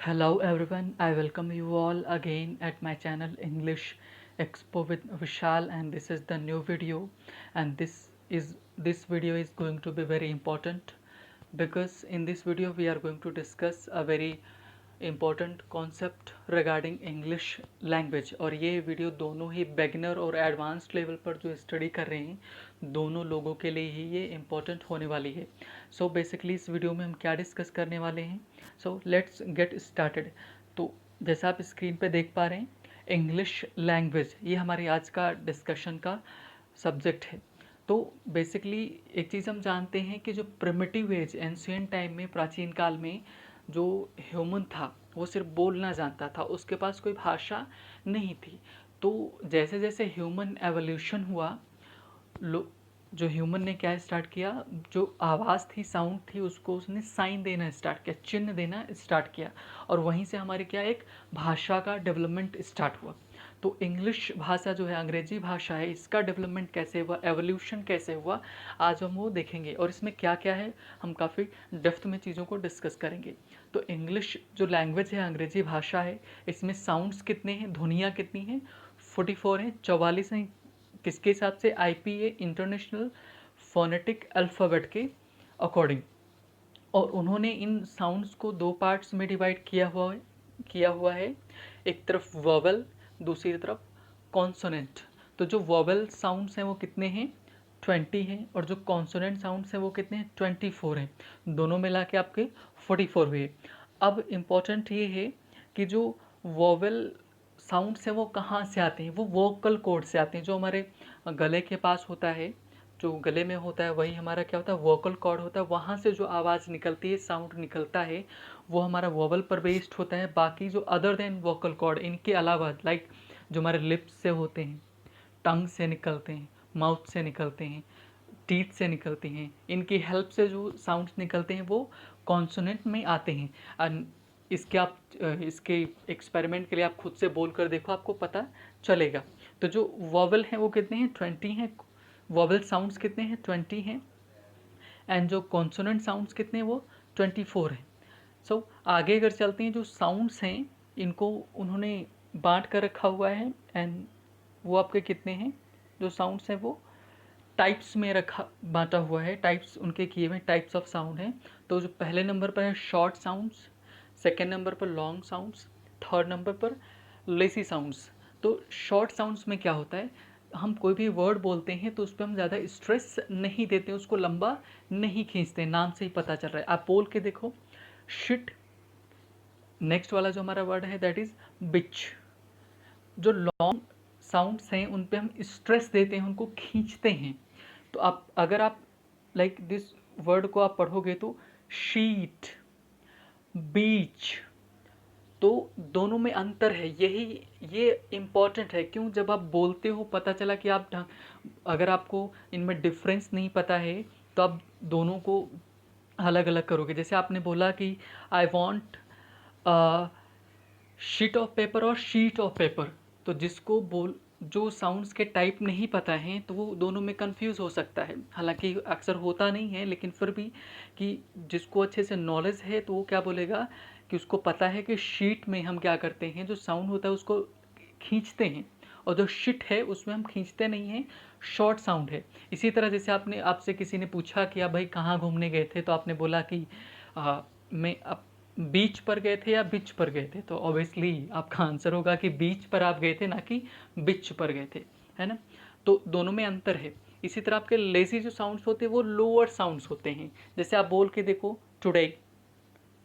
Hello everyone, I welcome you all again at my channel English Expo with Vishal, and this is the new video, and this video is going to be very important because in this video we are going to discuss a very important concept regarding English language। और ये video दोनों ही beginner और advanced level पर जो study कर रहे हैं दोनों लोगों के लिए ही ये इम्पोर्टेंट होने वाली है। सो बेसिकली इस वीडियो में हम क्या डिस्कस करने वाले हैं, सो लेट्स गेट स्टार्टेड। तो जैसा आप स्क्रीन पे देख पा रहे हैं, इंग्लिश लैंग्वेज ये हमारे आज का डिस्कशन का सब्जेक्ट है। तो बेसिकली एक चीज़ हम जानते हैं कि जो प्रिमिटिव एज एंशियंट टाइम में, प्राचीन काल में जो ह्यूमन था वो सिर्फ बोलना जानता था, उसके पास कोई भाषा नहीं थी। तो जैसे जैसे ह्यूमन एवोल्यूशन हुआ, जो ह्यूमन ने क्या स्टार्ट किया, जो आवाज़ थी, साउंड थी, उसको उसने साइन देना स्टार्ट किया, चिन्ह देना स्टार्ट किया, और वहीं से हमारी क्या एक भाषा का डेवलपमेंट स्टार्ट हुआ। तो इंग्लिश भाषा जो है, अंग्रेजी भाषा है, इसका डेवलपमेंट कैसे हुआ, एवोल्यूशन कैसे हुआ, आज हम वो देखेंगे। और इसमें क्या क्या है हम काफ़ी डेप्थ में चीज़ों को डिस्कस करेंगे। तो इंग्लिश जो लैंग्वेज है, अंग्रेजी भाषा है, इसमें साउंड्स कितने हैं, ध्वनियाँ कितनी हैं, 44 हैं, 44 हैं। किसके हिसाब से? आईपीए, इंटरनेशनल फोनेटिक अल्फ़ाबेट के अकॉर्डिंग। और उन्होंने इन साउंड्स को दो पार्ट्स में डिवाइड किया हुआ है। एक तरफ वोवेल, दूसरी तरफ कॉन्सोनेंट। तो जो वोवेल साउंड्स हैं वो कितने हैं? 20 हैं, और जो कॉन्सोनेंट साउंड्स हैं वो कितने हैं? 24 हैं। दोनों मिला के आपके 44 हुए। अब इम्पॉर्टेंट ये है कि जो वोवेल साउंड्स हैं वो कहाँ से आते हैं? वो वोकल कॉर्ड से आते हैं, जो हमारे गले के पास होता है, जो गले में होता है वही हमारा क्या होता है? वोकल कॉर्ड होता है। वहाँ से जो आवाज़ निकलती है, साउंड निकलता है, वो हमारा वोवल पर बेस्ड होता है। बाकी जो अदर देन वोकल कॉर्ड, इनके अलावा लाइक जो हमारे लिप्स से होते हैं, टंग से निकलते हैं, माउथ से निकलते हैं, टीथ से निकलते हैं, इनकी हेल्प से जो साउंड्स निकलते हैं वो कॉन्सोनेंट में आते हैं। इसके एक्सपेरिमेंट के लिए आप खुद से बोल कर देखो, आपको पता चलेगा। तो जो वोवल हैं वो कितने हैं? 20 हैं। वोवल साउंड्स कितने हैं? 20 हैं। एंड जो कॉन्सोनेंट साउंड्स कितने हैं? वो 24 हैं। सो आगे अगर चलते हैं, जो साउंड्स हैं इनको उन्होंने बांट कर रखा हुआ है, एंड वो आपके कितने हैं? जो साउंड्स हैं वो टाइप्स में रखा बांटा हुआ है, टाइप्स उनके किए हुए टाइप्स ऑफ साउंड हैं। तो जो पहले नंबर पर है शॉर्ट साउंड्स, सेकेंड नंबर पर लॉन्ग साउंड्स, थर्ड नंबर पर लेसी साउंड्स। तो शॉर्ट साउंड्स में क्या होता है, हम कोई भी वर्ड बोलते हैं तो उस पर हम ज़्यादा स्ट्रेस नहीं देते, उसको लंबा नहीं खींचते, नाम से ही पता चल रहा है। आप बोल के देखो, शिट। नेक्स्ट वाला जो हमारा वर्ड है दैट इज़ बिच। जो लॉन्ग साउंड्स हैं उन पे हम स्ट्रेस देते हैं, उनको खींचते हैं। तो आप अगर आप लाइक दिस वर्ड को आप पढ़ोगे तो शीट, बीच, तो दोनों में अंतर है। ये इम्पॉर्टेंट है। क्यों? जब आप बोलते हो पता चला कि आप अगर आपको इनमें डिफरेंस नहीं पता है तो आप दोनों को अलग अलग करोगे। जैसे आपने बोला कि I want sheet of paper और शीट ऑफ पेपर, तो जिसको बोल जो साउंड्स के टाइप नहीं पता हैं तो वो दोनों में कंफ्यूज हो सकता है। हालांकि अक्सर होता नहीं है, लेकिन फिर भी कि जिसको अच्छे से नॉलेज है तो वो क्या बोलेगा कि उसको पता है कि शीट में हम क्या करते हैं, जो साउंड होता है उसको खींचते हैं, और जो शिट है उसमें हम खींचते नहीं हैं, शॉर्ट साउंड है। इसी तरह जैसे आपसे किसी ने पूछा कि आप भाई कहाँ घूमने गए थे, तो आपने बोला कि मैं बीच पर गए थे या बिच पर गए थे, तो ऑब्वियसली आपका आंसर होगा कि बीच पर आप गए थे, ना कि बिच पर गए थे, है ना। तो दोनों में अंतर है। इसी तरह आपके लेजी जो साउंड्स होते हैं वो लोअर साउंड्स होते हैं। जैसे आप बोल के देखो, टुडे,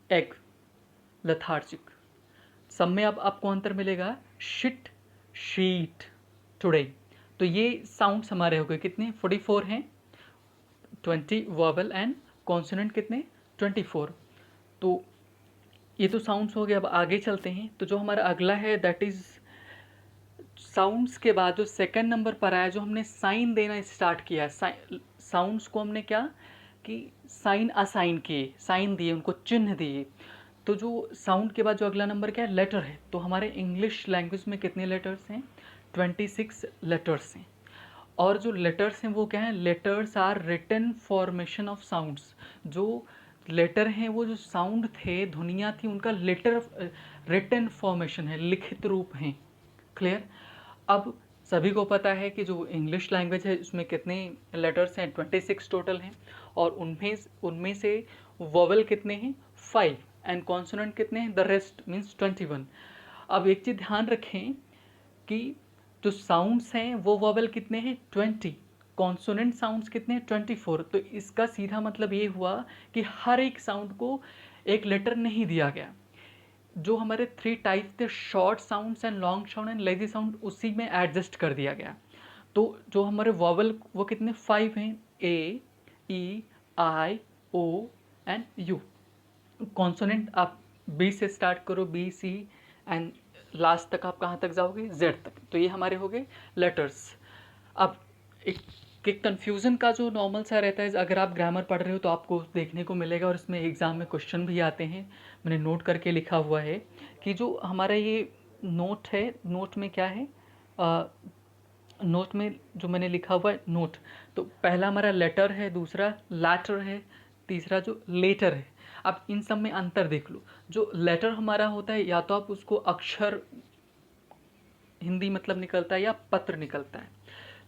एग, लथार्जिक। सब में अब आपको अंतर मिलेगा, शिट, शीट, टुडे। तो ये साउंड्स हमारे हो गए कितने? 44 हैं। 20 वॉवल एंड कॉन्सोनेंट कितने? 24। तो ये तो साउंड्स हो गए। अब आगे चलते हैं, तो जो हमारा अगला है दैट इज़ साउंड्स के बाद जो सेकंड नंबर पर आया, जो हमने साइन देना स्टार्ट किया। साउंड्स को हमने क्या कि साइन असाइन किए, साइन दिए, उनको चिन्ह दिए। तो जो साउंड के बाद जो अगला नंबर क्या है? लेटर है। तो हमारे इंग्लिश लैंग्वेज में कितने लेटर्स हैं? 26 लेटर्स हैं। और जो लेटर्स हैं वो क्या हैं? Letters are written formation of sounds. जो लेटर हैं वो जो साउंड थे, ध्वनियाँ थी, उनका लेटर रिटन फॉर्मेशन है, लिखित रूप हैं। क्लियर। अब सभी को पता है कि जो इंग्लिश लैंग्वेज है उसमें कितने लेटर्स हैं, 26 टोटल हैं, और उनमें से वोवेल कितने हैं, 5, एंड कॉन्सोनेंट कितने हैं, द रेस्ट मीन्स 21। अब एक चीज़ ध्यान रखें कि जो साउंड्स हैं वो वोवेल कितने हैं, 20, कॉन्सोनेंट साउंड्स कितने हैं, 24। तो इसका सीधा मतलब ये हुआ कि हर एक साउंड को एक लेटर नहीं दिया गया। जो हमारे 3 टाइप्स थे, short sounds and long sound and lazy sound, उसी में एडजस्ट कर दिया गया। तो जो हमारे वॉवल वो कितने, 5 हैं, ए, ई, आई, ओ एंड यू। कॉन्सोनेंट आप बी से स्टार्ट करो, बी, सी, एंड लास्ट तक आप कहाँ तक जाओगे, जेड तक। तो ये हमारे हो गए लेटर्स। अब एक कन्फ्यूज़न का जो नॉर्मल सा रहता है, अगर आप ग्रामर पढ़ रहे हो तो आपको देखने को मिलेगा, और इसमें एग्ज़ाम में क्वेश्चन भी आते हैं, मैंने नोट करके लिखा हुआ है कि जो हमारा ये नोट है, नोट में क्या है, नोट में जो मैंने लिखा हुआ है नोट, तो पहला हमारा लेटर है, दूसरा लैटर है, तीसरा जो लेटर है। अब इन सब में अंतर देख लो। जो लेटर हमारा होता है, या तो आप उसको अक्षर हिंदी मतलब निकलता है या पत्र निकलता है।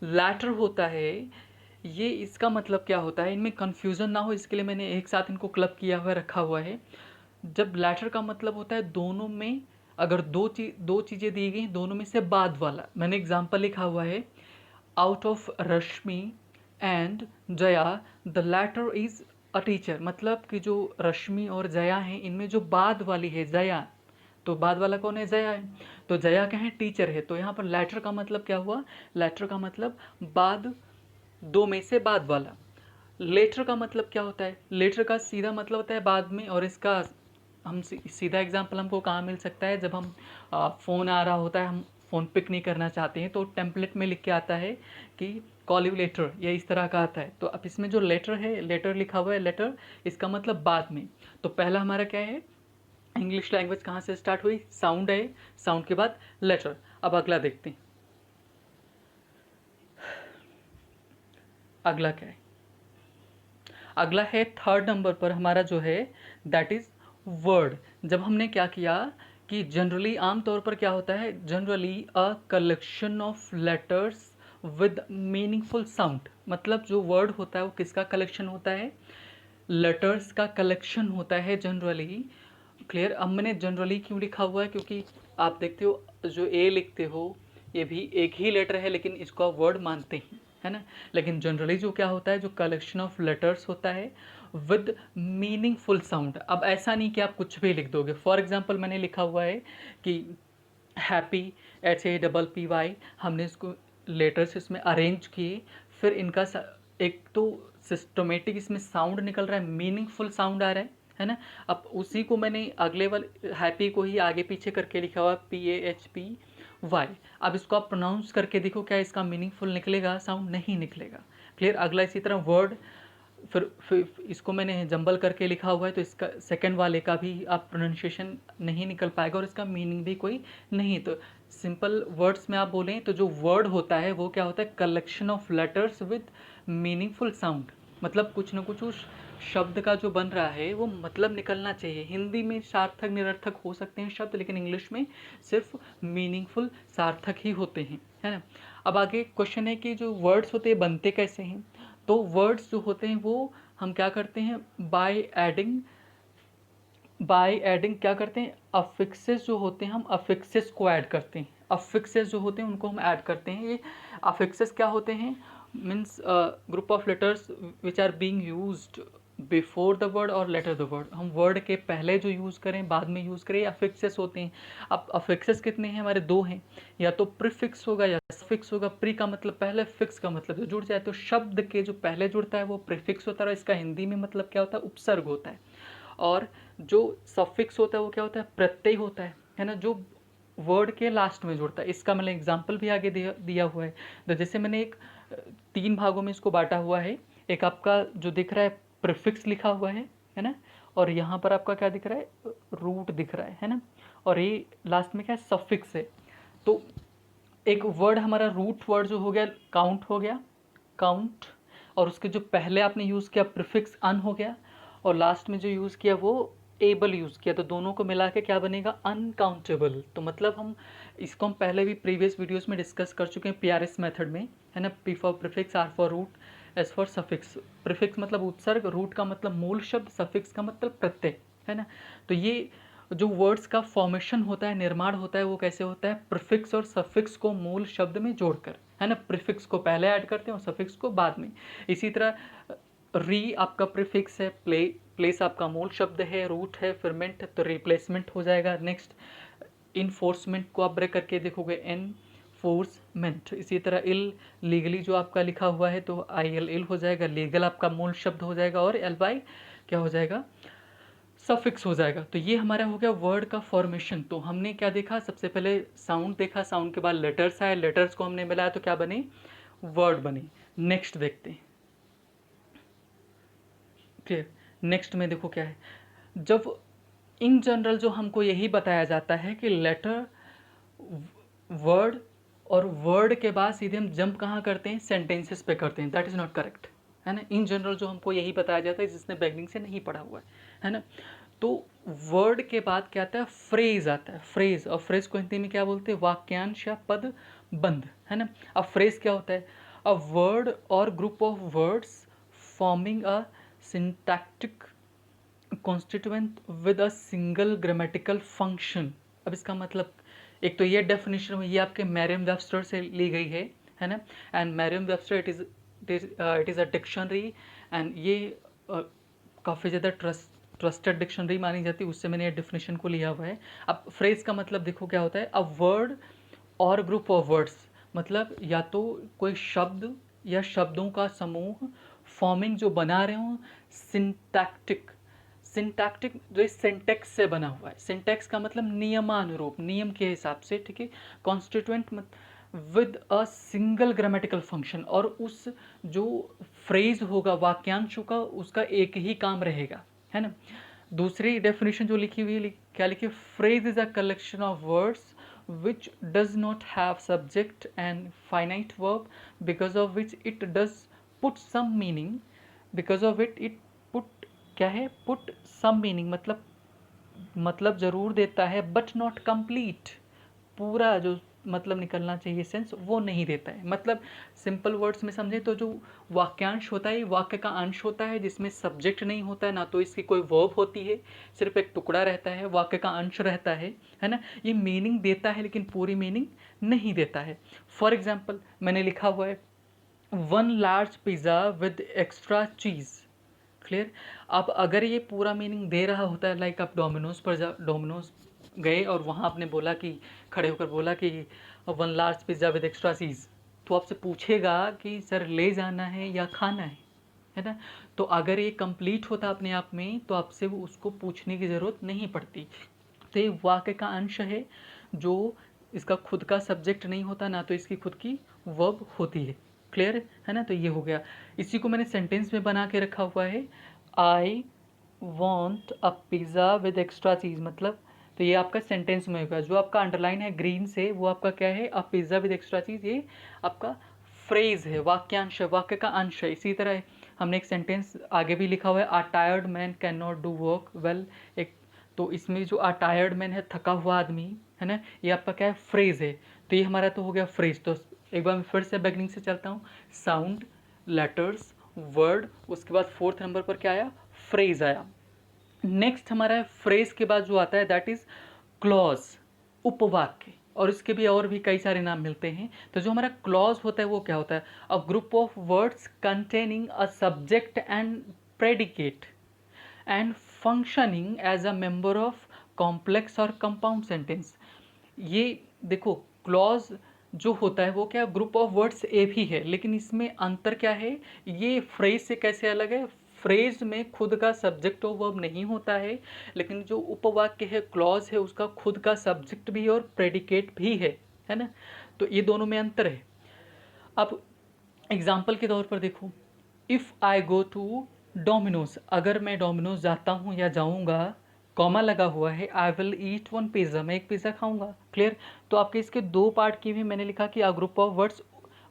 लैटर होता है, ये इसका मतलब क्या होता है, इनमें कन्फ्यूज़न ना हो इसके लिए मैंने एक साथ इनको क्लब किया हुआ रखा हुआ है। जब लैटर का मतलब होता है दोनों में अगर दो चीज़ें दी गई, दोनों में से बाद वाला। मैंने एग्जाम्पल लिखा हुआ है, out of Rashmi and Jaya the latter is a teacher. मतलब कि जो रश्मि और जया हैं, इनमें जो बाद वाली है जया, तो बाद वाला कौन है, जया है, तो जया क्या है, टीचर है। तो यहाँ पर लेटर का मतलब क्या हुआ, लेटर का मतलब बाद, दो में से बाद वाला। लेटर का मतलब क्या होता है, लेटर का सीधा मतलब होता है बाद में, और इसका हम सीधा एग्जांपल हमको कहाँ मिल सकता है, जब हम फ़ोन आ रहा होता है, हम फ़ोन पिक नहीं करना चाहते हैं, तो टेम्पलेट में लिख के आता है कि कॉल यू लेटर, या इस तरह का आता है। तो अब इसमें जो लेटर है, लेटर लिखा हुआ है, लेटर इसका मतलब बाद में। तो पहला हमारा क्या है, इंग्लिश लैंग्वेज कहाँ से स्टार्ट हुई, साउंड है, साउंड के बाद लेटर। अब अगला देखते हैं, अगला क्या है, अगला है 3rd नंबर पर हमारा जो है, दैट इज़ वर्ड। जब हमने क्या किया कि जनरली आमतौर पर क्या होता है, generally a collection of letters with meaningful sound. मतलब जो वर्ड होता है वो किसका कलेक्शन होता है, लेटर्स का कलेक्शन होता है जनरली। क्लियर। अब मैंने जनरली क्यों लिखा हुआ है, क्योंकि आप देखते हो जो ए लिखते हो ये भी एक ही लेटर है, लेकिन इसको आप वर्ड मानते हैं, है ना। लेकिन जनरली जो क्या होता है, जो कलेक्शन ऑफ लेटर्स होता है विद मीनिंगफुल साउंड। अब ऐसा नहीं कि आप कुछ भी लिख दोगे। फॉर एग्जांपल मैंने लिखा हुआ है कि हैप्पी, HAPPY, हमने इसको लेटर्स इसमें अरेंज किए, फिर इनका एक तो सिस्टमेटिक इसमें साउंड निकल रहा है, मीनिंगफुल साउंड आ रहा है ना। अब उसी को मैंने अगले वाले हैप्पी को ही आगे पीछे करके लिखा हुआ PAHPY। अब इसको आप प्रोनाउंस करके देखो, क्या इसका मीनिंगफुल निकलेगा, साउंड नहीं निकलेगा। क्लियर। अगला इसी तरह वर्ड, फिर इसको मैंने जंबल करके लिखा हुआ है, तो इसका सेकंड वाले का भी आप प्रोनाउंसिएशन नहीं निकल पाएगा, और इसका मीनिंग भी कोई नहीं। तो सिंपल वर्ड्स में आप बोलें तो जो वर्ड होता है वो क्या होता है, collection of letters with meaningful sound. मतलब कुछ ना कुछ उस शब्द का जो बन रहा है वो मतलब निकलना चाहिए। हिंदी में सार्थक निरर्थक हो सकते हैं शब्द, लेकिन इंग्लिश में सिर्फ मीनिंगफुल सार्थक ही होते हैं, है ना। अब आगे क्वेश्चन है कि जो वर्ड्स होते हैं बनते कैसे हैं। तो वर्ड्स जो होते हैं वो हम क्या करते हैं, बाय एडिंग क्या करते हैं, अफिक्सेस जो होते हैं, हम अफिक्सेस को ऐड करते हैं। अफिक्सेस जो होते हैं उनको हम ऐड करते हैं। ये अफिक्सेस क्या होते हैं, means group of letters which are being used before the word और लेटर द वर्ड। हम वर्ड के पहले जो यूज़ करें, बाद में यूज़ करें, अफिक्सेस होते हैं। अब अफिक्सेस कितने हैं हमारे, 2 हैं, या तो प्रीफिक्स होगा या सफिक्स होगा। प्री का मतलब पहले, फिक्स का मतलब जो जुड़ जाए। तो शब्द के जो पहले जुड़ता है वो प्रीफिक्स होता है, और इसका हिंदी में मतलब क्या होता है, उपसर्ग होता है। और जो सफिक्स होता है वो क्या होता है, प्रत्यय होता है ना, जो वर्ड के लास्ट में जुड़ता है। इसका मैंने एग्जाम्पल भी आगे दिया हुआ है। तो जैसे मैंने एक 3 भागों में इसको बांटा हुआ है। एक आपका जो दिख रहा है प्रीफिक्स लिखा हुआ है ना, और यहाँ पर आपका क्या दिख रहा है, रूट दिख रहा है ना, और ये लास्ट में क्या है, सफिक्स है। तो एक वर्ड हमारा रूट वर्ड जो हो गया, काउंट हो गया, काउंट, और उसके जो पहले आपने यूज़ किया प्रीफिक्स अन हो गया, और लास्ट में जो यूज़ किया वो एबल यूज़ किया, तो दोनों को मिला के क्या बनेगा, अनकाउंटेबल। तो मतलब हम इसको हम पहले भी प्रीवियस वीडियोस में डिस्कस कर चुके हैं पीआरएस मेथड में, है ना। P for prefix, R for root, S for suffix. Prefix मतलब उपसर्ग, रूट का मतलब मूल शब्द, सफिक्स का मतलब प्रत्यय, है ना। तो ये जो वर्ड्स का फॉर्मेशन होता है, निर्माण होता है, वो कैसे होता है, प्रीफिक्स और सफिक्स को मूल शब्द में जोड़कर, है ना। प्रीफिक्स को पहले ऐड करते हैं और सफिक्स को बाद में। इसी तरह री आपका प्रीफिक्स है, प्लेस आपका मूल शब्द है, रूट है, फिरमेंट तो रिप्लेसमेंट हो जाएगा। नेक्स्ट इनफोर्समेंट को आप ब्रेक करके देखोगे, एनफोर्समेंट। इसी तरह इल, लीगली जो आपका लिखा हुआ है तो आई एल इल हो जाएगा, लीगल आपका मूल शब्द हो जाएगा, और एल बाई क्या हो जाएगा, सफिक्स हो जाएगा। तो ये हमारा हो गया वर्ड का फॉर्मेशन। तो हमने क्या देखा, सबसे पहले साउंड देखा, साउंड के बाद लेटर्स आए, लेटर्स को हमने मिलाया तो क्या बने, वर्ड बने। नेक्स्ट देखते हैं, क्लियर। नेक्स्ट में देखो क्या है, जब इन जनरल जो हमको यही बताया जाता है कि लेटर, वर्ड, और वर्ड के बाद सीधे हम जंप कहाँ करते हैं, सेंटेंसेस पे करते हैं, दैट इज़ नॉट करेक्ट, है ना। इन जनरल जो हमको यही बताया जाता है जिसने बिगनिंग से नहीं पढ़ा हुआ है ना। तो वर्ड के बाद क्या आता है, फ्रेज आता है, फ्रेज। और फ्रेज को हिंदी में क्या बोलते हैं, वाक्यांश या पद बंध, है ना। अब फ्रेज क्या होता है, अ वर्ड और group of words forming a syntactic constituent with a single grammatical function. अब इसका मतलब, एक तो ये डेफिनेशन में, ये आपके मैरियम वेबस्टर से ली गई है ना। And Mariam Webster it is a dictionary, and ये काफ़ी ज़्यादा ट्रस्टेड डिक्शनरी मानी जाती है, उससे मैंने ये डेफिनेशन को लिया हुआ है। अब फ्रेज का मतलब देखो क्या होता है, अ वर्ड और ग्रुप ऑफ वर्ड्स, मतलब या तो कोई शब्द या शब्दों का समूह, फॉर्मिंग जो बना रहे हों सिंटैक्टिक, सिंटैक्टिक जो इस सिंटेक्स से बना हुआ है, सिंटेक्स का मतलब नियमानुरूप, नियम के हिसाब से, ठीक है। Constituent with a single grammatical function, और उस जो फ्रेज होगा, वाक्यांश का, उसका एक ही काम रहेगा, है ना। दूसरी डेफिनेशन जो लिखी हुई है, क्या लिखी, phrase is a collection of words which does not have subject and finite verb, because of which it does put some meaning, because of it put क्या है, put some meaning मतलब ज़रूर देता है, बट नॉट कंप्लीट, पूरा जो मतलब निकलना चाहिए सेंस वो नहीं देता है। मतलब सिंपल वर्ड्स में समझे तो जो वाक्यांश होता है, वाक्य का अंश होता है जिसमें सब्जेक्ट नहीं होता है, ना तो इसकी कोई वर्ब होती है, सिर्फ एक टुकड़ा रहता है, वाक्य का अंश रहता है ना। ये मीनिंग देता है लेकिन पूरी मीनिंग नहीं देता है। फॉर एग्जाम्पल मैंने लिखा हुआ है, one large pizza with extra cheese, clear. अब अगर ये पूरा मीनिंग दे रहा होता है, लाइक आप डोमिनोज पर डोमिनोज गए और वहाँ आपने बोला कि, खड़े होकर बोला कि one large pizza with extra cheese, तो आपसे पूछेगा कि सर ले जाना है या खाना है ना। तो अगर ये कंप्लीट होता अपने आप में तो आपसे वो उसको पूछने की ज़रूरत नहीं पड़ती। तो ये वाक्य का अंश है जो इसका खुद का सब्जेक्ट नहीं होता, ना तो इसकी खुद की वर्ब होती है, क्लियर है ना। तो ये हो गया, इसी को मैंने सेंटेंस में बना के रखा हुआ है, I want a pizza with extra cheese, मतलब तो ये आपका सेंटेंस में होगा। जो आपका अंडरलाइन है ग्रीन से वो आपका क्या है, अ पिज़्ज़ा विद एक्स्ट्रा चीज़, ये आपका फ्रेज है, वाक्यांश है, वाक्य का अंश है। इसी तरह हमने एक सेंटेंस आगे भी लिखा हुआ है, a tired man cannot do work well, एक तो इसमें जो अ टायर्ड मैन है, थका हुआ आदमी, है ना, ये आपका क्या है, फ्रेज है। तो ये हमारा तो हो गया फ्रेज। तो एक बार मैं फिर से बिगनिंग से चलता हूँ, साउंड, लेटर्स, वर्ड, उसके बाद फोर्थ नंबर पर क्या आया, फ्रेज आया। नेक्स्ट हमारा है फ्रेज के बाद जो आता है दैट इज क्लॉज, उपवाक्य, और इसके भी और भी कई सारे नाम मिलते हैं। तो जो हमारा क्लॉज होता है वो क्या होता है, a group of words containing a subject and predicate and functioning as a member of complex और कंपाउंड सेंटेंस। ये देखो, क्लॉज जो होता है वो क्या, ग्रुप ऑफ वर्ड्स एक ही है, लेकिन इसमें अंतर क्या है, ये फ्रेज से कैसे अलग है, फ्रेज में खुद का सब्जेक्ट और वर्ब नहीं होता है, लेकिन जो उपवाक्य है, क्लॉज है, उसका खुद का सब्जेक्ट भी और प्रेडिकेट भी है ना। तो ये दोनों में अंतर है। अब एग्जाम्पल के तौर पर देखो, if I go to Domino's, अगर मैं डोमिनोज जाता हूँ या जाऊँगा, कॉमा लगा हुआ है, I will eat one pizza, मैं एक पिज़्ज़ा खाऊंगा, क्लियर। तो आपके इसके दो पार्ट की भी मैंने लिखा कि आ ग्रुप ऑफ वर्ड्स,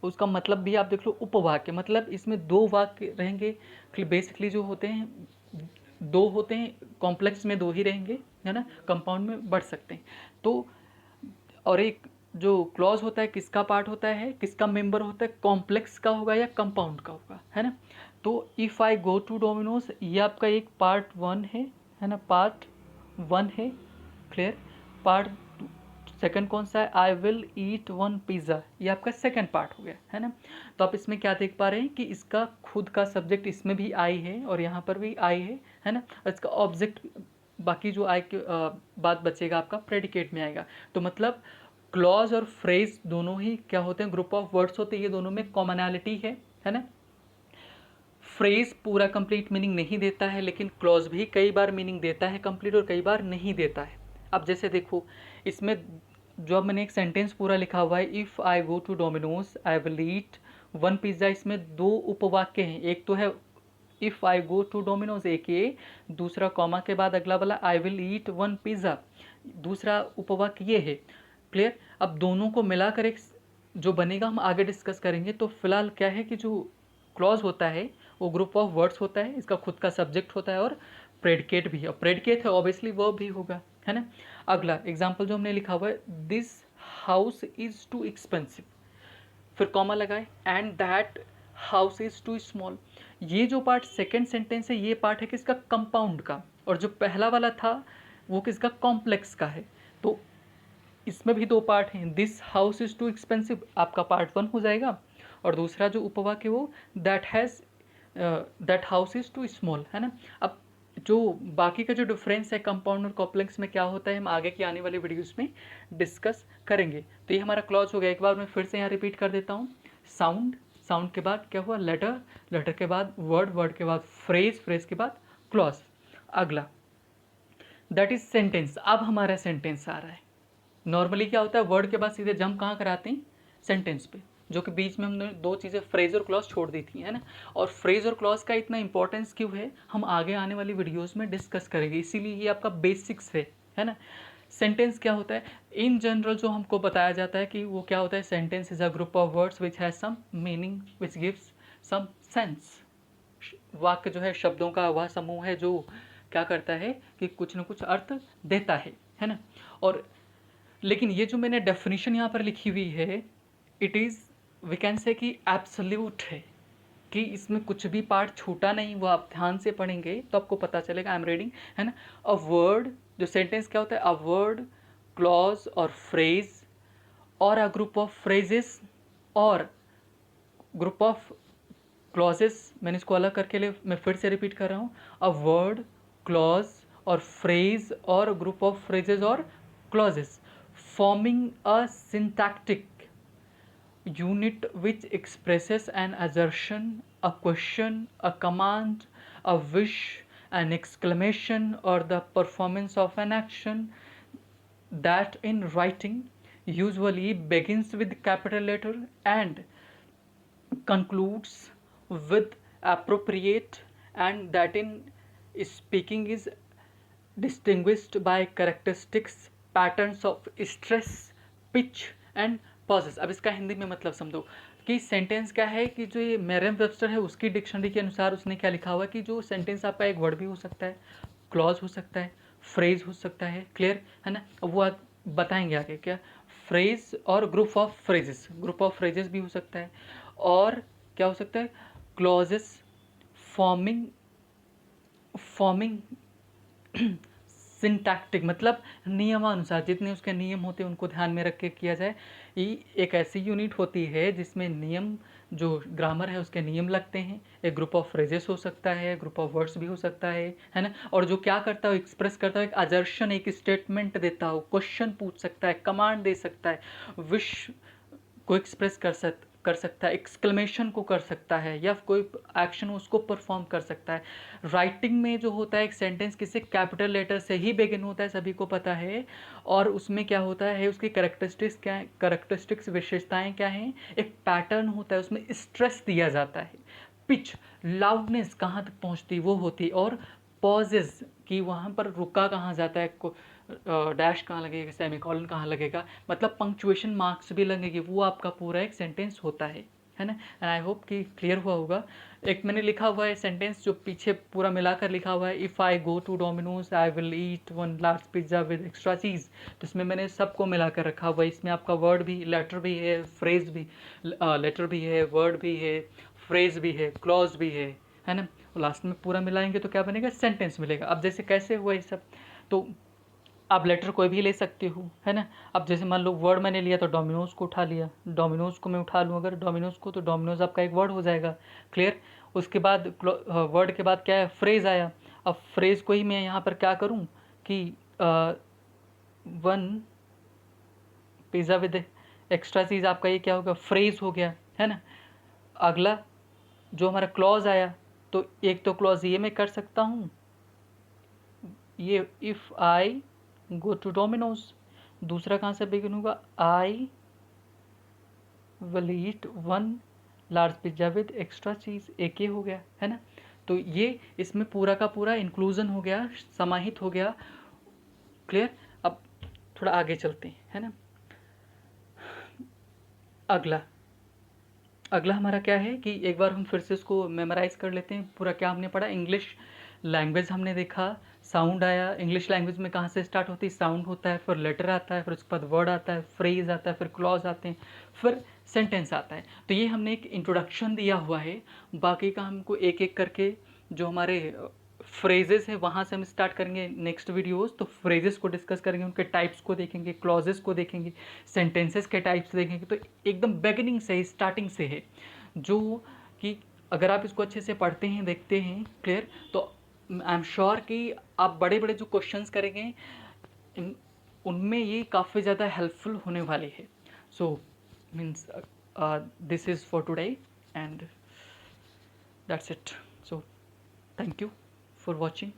उसका मतलब भी आप देख लो उपवाक्य, मतलब इसमें दो वाक्य रहेंगे बेसिकली जो होते हैं, दो होते हैं, कॉम्प्लेक्स में दो ही रहेंगे, है ना, कंपाउंड में बढ़ सकते हैं। तो और एक जो क्लॉज होता है किसका पार्ट होता है, किसका मेंबर होता है, कॉम्प्लेक्स का होगा या कंपाउंड का होगा, है ना। तो if I go to Domino's, ये आपका एक पार्ट वन है ना, पार्ट वन है, क्लियर। पार्ट सेकंड कौन सा है, I will eat one pizza, ये आपका सेकंड पार्ट हो गया, है ना। तो आप इसमें क्या देख पा रहे हैं कि इसका खुद का सब्जेक्ट इसमें भी आई है और यहाँ पर भी आई है ना, और इसका ऑब्जेक्ट बाकी जो आई के बात बचेगा आपका प्रेडिकेट में आएगा। तो मतलब क्लॉज और फ्रेज दोनों ही क्या होते हैं, ग्रुप ऑफ वर्ड्स होते हैं, ये दोनों में कॉमनैलिटी है ना। फ्रेज पूरा कंप्लीट मीनिंग नहीं देता है, लेकिन क्लॉज भी कई बार मीनिंग देता है कंप्लीट और कई बार नहीं देता है। अब जैसे देखो इसमें जो अब मैंने एक सेंटेंस पूरा लिखा हुआ है, if I go to Domino's I will eat one pizza, इसमें दो उपवाक्य हैं। एक तो है if I go to Domino's, एक ये, दूसरा कॉमा के बाद अगला वाला I will eat one pizza, दूसरा उपवाक्य ये है, क्लियर। अब दोनों को मिलाकर एक जो बनेगा हम आगे डिस्कस करेंगे। तो फिलहाल क्या है कि जो क्लॉज होता है वो ग्रुप ऑफ वर्ड्स होता है, इसका खुद का सब्जेक्ट होता है और प्रेडिकेट भी है, और प्रेडिकेट है ऑब्वियसली वर्ब भी होगा, है ना। अगला एग्जाम्पल जो हमने लिखा हुआ है, this house is too expensive, फिर कॉमा लगाए, and that house is too small. ये जो पार्ट सेकेंड सेंटेंस है ये पार्ट है किसका, कंपाउंड का, और जो पहला वाला था वो किसका, कॉम्प्लेक्स का है। तो इसमें भी दो पार्ट हैं, this house is too expensive आपका पार्ट वन हो जाएगा, और दूसरा जो उपवाक्य वो that house is too small, है ना। अब जो बाकी का जो डिफरेंस है कंपाउंड और कॉम्प्लेक्स में क्या होता है, हम आगे की आने वाली वीडियोस में डिस्कस करेंगे। तो ये हमारा क्लॉज हो गया। एक बार मैं फिर से यहाँ रिपीट कर देता हूँ, साउंड, साउंड के बाद क्या हुआ, लेटर, लेटर के बाद वर्ड, वर्ड के बाद फ्रेज, फ्रेज के बाद क्लॉज। अगला दैट इज सेंटेंस। अब हमारा सेंटेंस आ रहा है। नॉर्मली क्या होता है, वर्ड के बाद सीधे जंप कहाँ कराते हैं, सेंटेंस पे, जो कि बीच में हमने दो चीज़ें फ्रेज और क्लॉज छोड़ दी थी, है ना। और फ्रेज और क्लॉज का इतना इंपॉर्टेंस क्यों है, हम आगे आने वाली वीडियोस में डिस्कस करेंगे, इसीलिए ये आपका बेसिक्स है ना। सेंटेंस क्या होता है, इन जनरल जो हमको बताया जाता है कि वो क्या होता है, sentence is a group of words which has some meaning which gives some sense. वाक्य जो है शब्दों का वह समूह है जो क्या करता है कि कुछ न कुछ अर्थ देता है ना। और लेकिन ये जो मैंने डेफिनेशन यहाँ पर लिखी हुई है, it is we can say कि एब्सोल्यूट है, कि इसमें कुछ भी पार्ट छूटा नहीं। वो आप ध्यान से पढ़ेंगे तो आपको पता चलेगा। आई एम रीडिंग, है ना। अ वर्ड, जो सेंटेंस क्या होता है, अ वर्ड, क्लॉज और फ्रेज और अ ग्रुप ऑफ फ्रेजेस और ग्रुप ऑफ क्लॉजेस। मैंने इसको अलग करके ले, मैं फिर से रिपीट कर रहा हूँ, अ वर्ड, क्लॉज और फ्रेज और ग्रुप ऑफ फ्रेजेस और clauses forming a syntactic unit which expresses an assertion, a question, a command, a wish, an exclamation, or the performance of an action that in writing usually begins with capital letter and concludes with appropriate, and that in speaking is distinguished by characteristics, patterns of stress, pitch and pauses। अब इसका हिंदी में मतलब समझो कि sentence क्या है, कि जो ये मेरियम वेबस्टर है उसकी डिक्शनरी के अनुसार उसने क्या लिखा हुआ है कि जो सेंटेंस आपका एक वर्ड भी हो सकता है, क्लॉज हो सकता है, फ्रेज हो सकता है, क्लियर है ना। अब वो बताएंगे आगे क्या, फ्रेज और group of phrases, group of phrases भी हो सकता है, और क्या हो सकता है, क्लॉजेस फॉर्मिंग फॉर्मिंग सिंटैक्टिक, मतलब नियमानुसार, जितने उसके नियम होते हैं उनको ध्यान में रख के किया जाए। ये एक ऐसी यूनिट होती है जिसमें नियम, जो ग्रामर है उसके नियम लगते हैं। एक ग्रुप ऑफ फ्रेजेस हो सकता है, ग्रुप ऑफ वर्ड्स भी हो सकता है ना। और जो क्या करता है, एक्सप्रेस करता है, एक अजर्शन, एक स्टेटमेंट देता हो, क्वेश्चन पूछ सकता है, कमांड दे सकता है, विश को एक्सप्रेस कर सकता है, एक्सक्लेमेशन को कर सकता है, या कोई एक्शन उसको परफॉर्म कर सकता है। राइटिंग में जो होता है एक सेंटेंस किसी कैपिटल लेटर से ही बिगिन होता है, सभी को पता है। और उसमें क्या होता है, उसकी कैरेक्टरिस्टिक्स क्या है, कैरेक्टरिस्टिक्स विशेषताएं क्या हैं, एक पैटर्न होता है, उसमें स्ट्रेस दिया जाता है, पिच, लाउडनेस कहाँ तक पहुँचती वो होती, और पॉजेज कि वहाँ पर रुका कहाँ जाता है, डैश कहाँ लगेगा, सेमीकोलन कहाँ लगेगा, मतलब पंक्चुएशन मार्क्स भी लगेंगे, वो आपका पूरा एक सेंटेंस होता है है ना। एंड आई होप कि क्लियर हुआ होगा। एक मैंने लिखा हुआ है सेंटेंस जो पीछे पूरा मिलाकर लिखा हुआ है, if I go to Domino's I will eat one large pizza with extra cheese. तो इसमें मैंने सबको मिलाकर रखा हुआ है। इसमें आपका वर्ड भी, लेटर भी है, फ्रेज भी, लेटर भी है, वर्ड भी है, फ्रेज भी है, क्लॉज भी है ना। और लास्ट में पूरा मिलाएंगे तो क्या बनेगा, सेंटेंस मिलेगा। अब जैसे कैसे हुआ ये सब, तो आप लेटर कोई भी ले सकते हो, है ना। अब जैसे मान लो वर्ड मैंने लिया तो डोमिनोज को उठा लिया, डोमिनोज को मैं उठा लूँ अगर डोमिनोज को, तो डोमिनोज आपका एक वर्ड हो जाएगा। क्लियर। उसके बाद वर्ड के बाद क्या है, फ्रेज आया। अब फ्रेज को ही मैं यहाँ पर क्या करूँ कि वन पिज़्ज़ा विद एक्स्ट्रा चीज़, आपका ये क्या होगा, फ्रेज हो गया, है ना। अगला जो हमारा क्लॉज आया, तो एक तो क्लॉज ये मैं कर सकता हूँ, ये if I go to Domino's. दूसरा कहाँ से बिगिन होगा, I will eat one large pizza with extra cheese, एक ये हो गया, है ना। तो ये इसमें पूरा का पूरा इंक्लूजन हो गया, समाहित हो गया। क्लियर। अब थोड़ा आगे चलते हैं, है ना। अगला अगला हमारा क्या है कि एक बार हम फिर से इसको मेमोराइज कर लेते हैं। पूरा क्या हमने पढ़ा, इंग्लिश लैंग्वेज हमने देखा, साउंड आया। इंग्लिश लैंग्वेज में कहाँ से स्टार्ट होती है, साउंड होता है, फिर लेटर आता है, फिर उसके बाद वर्ड आता है, फ्रेज आता है, फिर क्लॉज आते हैं, फिर सेंटेंस आता है। तो ये हमने एक इंट्रोडक्शन दिया हुआ है। बाकी का हमको एक एक करके जो हमारे फ्रेजेस है वहाँ से हम स्टार्ट करेंगे नेक्स्ट वीडियोस। तो फ्रेजेस को डिस्कस करेंगे, उनके टाइप्स को देखेंगे, क्लॉजेस को देखेंगे, सेंटेंसेस के टाइप्स देखेंगे। तो एकदम बिगिनिंग से, स्टार्टिंग से है, जो कि अगर आप इसको अच्छे से पढ़ते हैं, देखते हैं, क्लियर, तो आई एम श्योर कि आप बड़े बड़े जो क्वेश्चंस करेंगे उनमें ये काफ़ी ज़्यादा हेल्पफुल होने वाले है। So means this is for today and that's it. So thank you for watching.